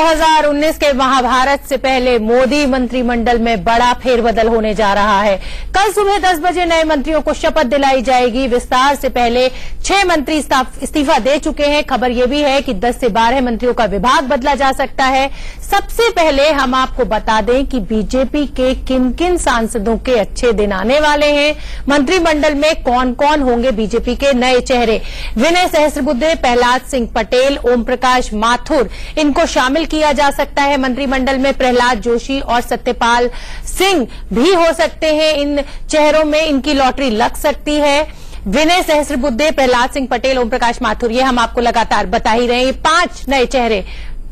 2019 के महाभारत से पहले मोदी मंत्रिमंडल में बड़ा फेरबदल होने जा रहा है। कल सुबह 10 बजे नए मंत्रियों को शपथ दिलाई जाएगी। विस्तार से पहले 6 मंत्री इस्तीफा दे चुके हैं। खबर यह भी है कि 10 से 12 मंत्रियों का विभाग बदला जा सकता है। सबसे पहले हम आपको बता दें कि बीजेपी के किन किन सांसदों के अच्छे दिन आने वाले हैं। मंत्रिमंडल में कौन कौन होंगे बीजेपी के नए चेहरे। विनय सहस्त्रबुद्धे, प्रहलाद सिंह पटेल, ओम प्रकाश माथुर, इनको शामिल किया जा सकता है मंत्रिमंडल में। प्रहलाद जोशी और सत्यपाल सिंह भी हो सकते हैं। इन चेहरों में इनकी लॉटरी लग सकती है। विनय सहस्त्रबुद्धे, प्रहलाद सिंह पटेल, ओम प्रकाश माथुर, ये हम आपको लगातार बता ही रहे हैं। 5 नए चेहरे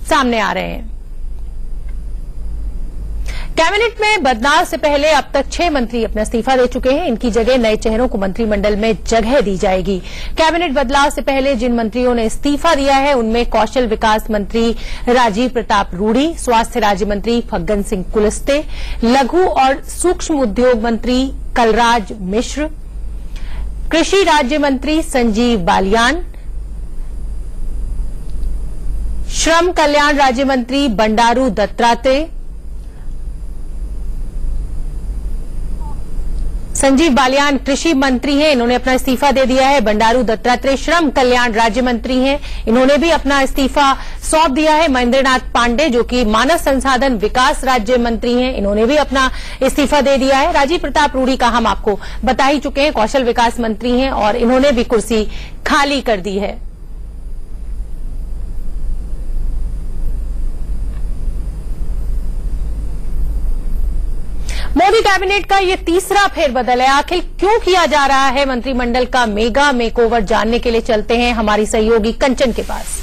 सामने आ रहे हैं। कैबिनेट में बदलाव से पहले अब तक 6 मंत्री अपना इस्तीफा दे चुके हैं। इनकी जगह नए चेहरों को मंत्रिमंडल में जगह दी जाएगी। कैबिनेट बदलाव से पहले जिन मंत्रियों ने इस्तीफा दिया है उनमें कौशल विकास मंत्री राजीव प्रताप रूडी, स्वास्थ्य राज्य मंत्री फग्गन सिंह कुलस्ते, लघु और सूक्ष्म उद्योग मंत्री कलराज मिश्र, कृषि राज्य मंत्री संजीव बालियान, श्रम कल्याण राज्य मंत्री बंडारू दत्तात्रेय। संजीव बालियान कृषि मंत्री हैं, इन्होंने अपना इस्तीफा दे दिया है। बंडारू दत्तात्रेय श्रम कल्याण राज्य मंत्री हैं, इन्होंने भी अपना इस्तीफा सौंप दिया है। महेंद्रनाथ पांडे जो कि मानव संसाधन विकास राज्य मंत्री हैं, इन्होंने भी अपना इस्तीफा दे दिया है। राजीव प्रताप रूडी का हम आपको बता ही चुके हैं, कौशल विकास मंत्री हैं और इन्होंने भी कुर्सी खाली कर दी है। मोदी कैबिनेट का ये तीसरा फेरबदल है। आखिर क्यों किया जा रहा है मंत्रिमंडल का मेगा मेकओवर, जानने के लिए चलते हैं हमारी सहयोगी कंचन के पास।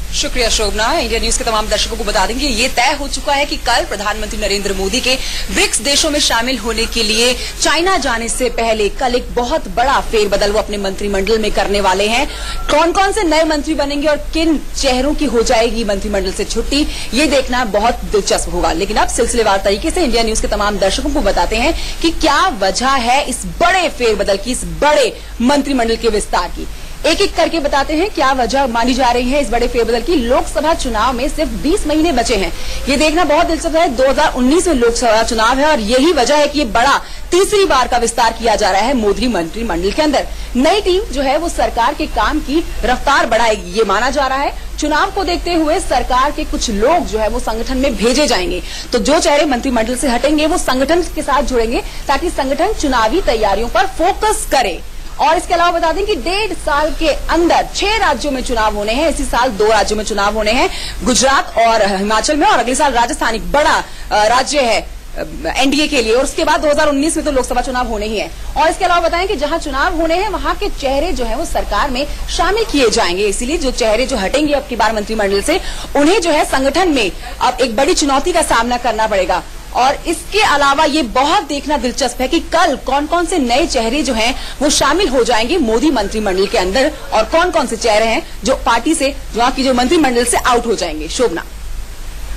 शुक्रिया शोभना। इंडिया न्यूज के तमाम दर्शकों को बता देंगे ये तय हो चुका है कि कल प्रधानमंत्री नरेंद्र मोदी के ब्रिक्स देशों में शामिल होने के लिए चाइना जाने से पहले कल एक बहुत बड़ा फेरबदल वो अपने मंत्रिमंडल में करने वाले हैं। कौन कौन से नए मंत्री बनेंगे और किन चेहरों की हो जाएगी मंत्रिमंडल से छुट्टी, ये देखना बहुत दिलचस्प होगा। लेकिन अब सिलसिलेवार तरीके से इंडिया न्यूज के तमाम दर्शकों को बताते हैं कि क्या वजह है इस बड़े फेरबदल की, इस बड़े मंत्रिमंडल के विस्तार की। एक एक करके बताते हैं क्या वजह मानी जा रही है इस बड़े फेरबदल की। लोकसभा चुनाव में सिर्फ 20 महीने बचे हैं, ये देखना बहुत दिलचस्प है। 2019 में लोकसभा चुनाव है और यही वजह है कि ये बड़ा तीसरी बार का विस्तार किया जा रहा है मोदी मंत्रिमंडल के अंदर। नई टीम जो है वो सरकार के काम की रफ्तार बढ़ाएगी, ये माना जा रहा है। चुनाव को देखते हुए सरकार के कुछ लोग जो है वो संगठन में भेजे जाएंगे, तो जो चेहरे मंत्रिमंडल से हटेंगे वो संगठन के साथ जुड़ेंगे ताकि संगठन चुनावी तैयारियों पर फोकस करे। और इसके अलावा बता दें कि 1.5 साल के अंदर 6 राज्यों में चुनाव होने हैं। इसी साल 2 राज्यों में चुनाव होने हैं, गुजरात और हिमाचल में, और अगले साल राजस्थान एक बड़ा राज्य है एनडीए के लिए। और उसके बाद 2019 में तो लोकसभा चुनाव होने ही है। और इसके अलावा बताएं कि जहां चुनाव होने हैं वहां के चेहरे जो है वो सरकार में शामिल किए जाएंगे। इसीलिए जो चेहरे जो हटेंगे अब की बार मंत्रिमंडल से, उन्हें जो है संगठन में अब एक बड़ी चुनौती का सामना करना पड़ेगा। और इसके अलावा ये बहुत देखना दिलचस्प है कि कल कौन कौन से नए चेहरे जो हैं वो शामिल हो जाएंगे मोदी मंत्रिमंडल के अंदर, और कौन कौन से चेहरे हैं जो पार्टी से, जो मंत्रिमंडल से आउट हो जाएंगे। शोभना,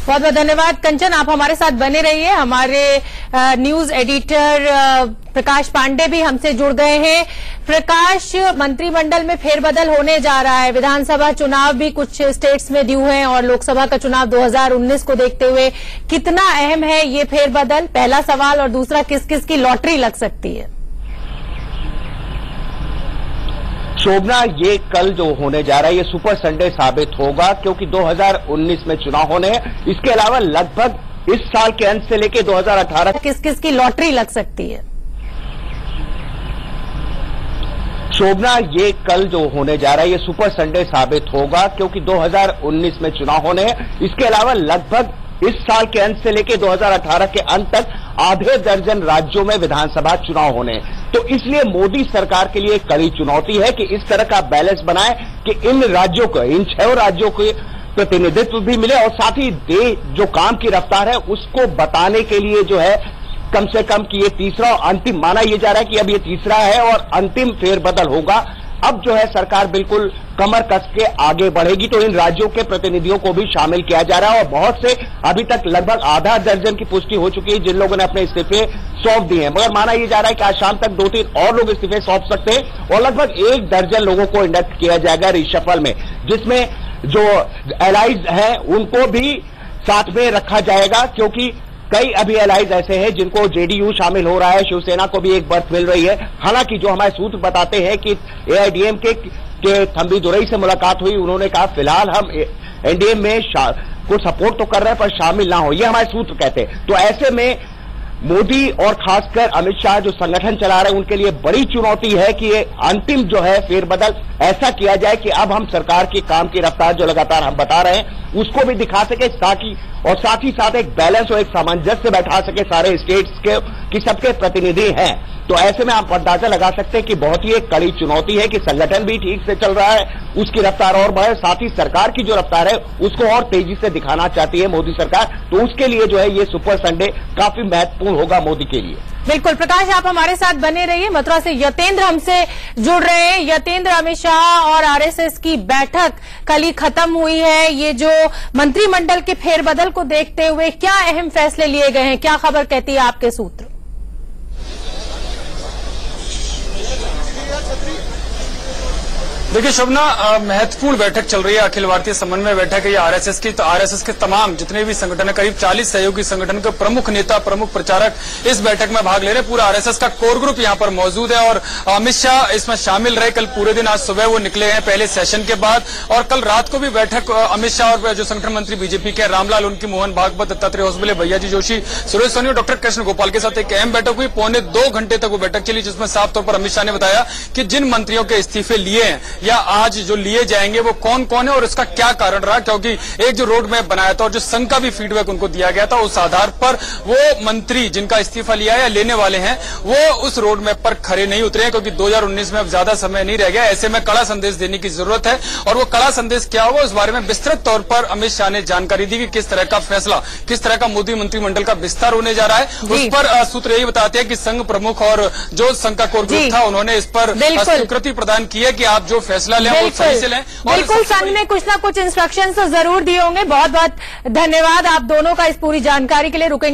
बहुत बहुत धन्यवाद कंचन, आप हमारे साथ बने रहिए। हमारे न्यूज एडिटर प्रकाश पांडे भी हमसे जुड़ गए हैं। प्रकाश, मंत्रिमंडल में फेरबदल होने जा रहा है। विधानसभा चुनाव भी कुछ स्टेट्स में ड्यू हैं और लोकसभा का चुनाव 2019 को देखते हुए कितना अहम है ये फेरबदल, पहला सवाल। और दूसरा, किस किस की लॉटरी लग सकती है? शोभना, ये कल जो होने जा रहा है ये सुपर संडे साबित होगा, क्योंकि 2019 में चुनाव होने हैं। इसके अलावा लगभग इस साल के अंत से लेकर 2018 किस किस की लॉटरी लग सकती है? शोभना, ये कल जो होने जा रहा है ये सुपर संडे साबित होगा, क्योंकि 2019 में चुनाव होने हैं। इसके अलावा लगभग इस साल के अंत से लेकर 2018 के अंत तक आधे दर्जन राज्यों में विधानसभा चुनाव होने हैं। तो इसलिए मोदी सरकार के लिए एक कड़ी चुनौती है कि इस तरह का बैलेंस बनाए कि इन राज्यों को, इन 6 राज्यों के प्रतिनिधित्व भी मिले और साथ ही जो काम की रफ्तार है उसको बताने के लिए जो है कम से कम कि ये तीसरा और अंतिम माना ये जा रहा है कि अब ये तीसरा है और अंतिम फेरबदल होगा। अब जो है सरकार बिल्कुल कमर कस के आगे बढ़ेगी। तो इन राज्यों के प्रतिनिधियों को भी शामिल किया जा रहा है और बहुत से, अभी तक लगभग आधा दर्जन की पुष्टि हो चुकी है जिन लोगों ने अपने इस्तीफे सौंप दिए हैं। मगर माना यह जा रहा है कि आज शाम तक 2-3 और लोग इस्तीफे सौंप सकते हैं और लगभग 1 दर्जन लोगों को इंडक्ट किया जाएगा रिशफल में, जिसमें जो एलाइज हैं उनको भी साथ में रखा जाएगा, क्योंकि कई अभी एलाइज ऐसे हैं जिनको जेडीयू शामिल हो रहा है, शिवसेना को भी एक बर्थ मिल रही है। हालांकि जो हमारे सूत्र बताते हैं कि एआईएडीएमके के थंबी दुरई से मुलाकात हुई, उन्होंने कहा फिलहाल हम एनडीए में को सपोर्ट तो कर रहे हैं पर शामिल ना हो, ये हमारे सूत्र कहते हैं। तो ऐसे में मोदी और खासकर अमित शाह जो संगठन चला रहे हैं उनके लिए बड़ी चुनौती है कि ये अंतिम जो है फेरबदल ऐसा किया जाए कि अब हम सरकार की काम की रफ्तार जो लगातार हम बता रहे हैं उसको भी दिखा सके, साथ ही साथ एक बैलेंस और एक सामंजस्य बैठा सके सारे स्टेट्स के कि सबके प्रतिनिधि हैं। तो ऐसे में आप अंदाजा लगा सकते हैं कि बहुत ही एक कड़ी चुनौती है कि संगठन भी ठीक से चल रहा है, उसकी रफ्तार और बढ़े, साथ ही सरकार की जो रफ्तार है उसको और तेजी से दिखाना चाहती है मोदी सरकार। तो उसके लिए जो है ये सुपर संडे काफी महत्वपूर्ण होगा मोदी के लिए। बिल्कुल प्रकाश, आप हमारे साथ बने रहिए। मथुरा से यतेंद्र हमसे जुड़ रहे हैं। यतेंद्र, अमित शाह और आरएसएस की बैठक कल ही खत्म हुई है। ये जो मंत्रिमंडल के फेरबदल को देखते हुए क्या अहम फैसले लिए गए हैं, क्या खबर कहती है आपके सूत्र? देखिए शोभना, महत्वपूर्ण बैठक चल रही है, अखिल भारतीय समन्वय बैठक है ये आरएसएस की। तो आरएसएस के तमाम जितने भी संगठन है, करीब 40 सहयोगी संगठन के प्रमुख नेता, प्रमुख प्रचारक इस बैठक में भाग ले रहे हैं। पूरा आरएसएस का कोर ग्रुप यहाँ पर मौजूद है और अमित शाह इसमें शामिल रहे। कल पूरे दिन, आज सुबह वो निकले हैं पहले सेशन के बाद, और कल रात को भी बैठक अमित शाह और जो संगठन मंत्री बीजेपी के रामलाल, उनकी मोहन भागवत, दत्तात्रेय होसबले, भैयाजी जोशी, सुरेश सोनी और डॉक्टर कृष्ण गोपाल के साथ एक अहम बैठक हुई। 2.25 घंटे तक वो बैठक चली, जिसमें साफ तौर पर अमित शाह ने बताया कि जिन मंत्रियों के इस्तीफे लिए हैं या आज जो लिए जाएंगे वो कौन कौन है और इसका क्या कारण रहा, क्योंकि एक जो रोड मैप बनाया था और जो संघ का भी फीडबैक उनको दिया गया था, उस आधार पर वो मंत्री जिनका इस्तीफा लिया है या लेने वाले हैं वो उस रोड मैप पर खरे नहीं उतरे हैं, क्योंकि 2019 में अब ज्यादा समय नहीं रह गया। ऐसे में कड़ा संदेश देने की जरूरत है, और वो कड़ा संदेश क्या होगा उस बारे में विस्तृत तौर पर अमित शाह ने जानकारी दी कि किस तरह का फैसला, किस तरह का मोदी मंत्रिमंडल का विस्तार होने जा रहा है। उस पर सूत्र यही बताते हैं कि संघ प्रमुख और जो संघ का कोर ग्रुप था उन्होंने इस पर स्वीकृति प्रदान की है कि आप जो फैसला लें वो सही से लें। बिल्कुल, संघ ने कुछ ना कुछ इंस्ट्रक्शंस तो जरूर दिए होंगे। बहुत बहुत धन्यवाद आप दोनों का इस पूरी जानकारी के लिए। रुकेंगे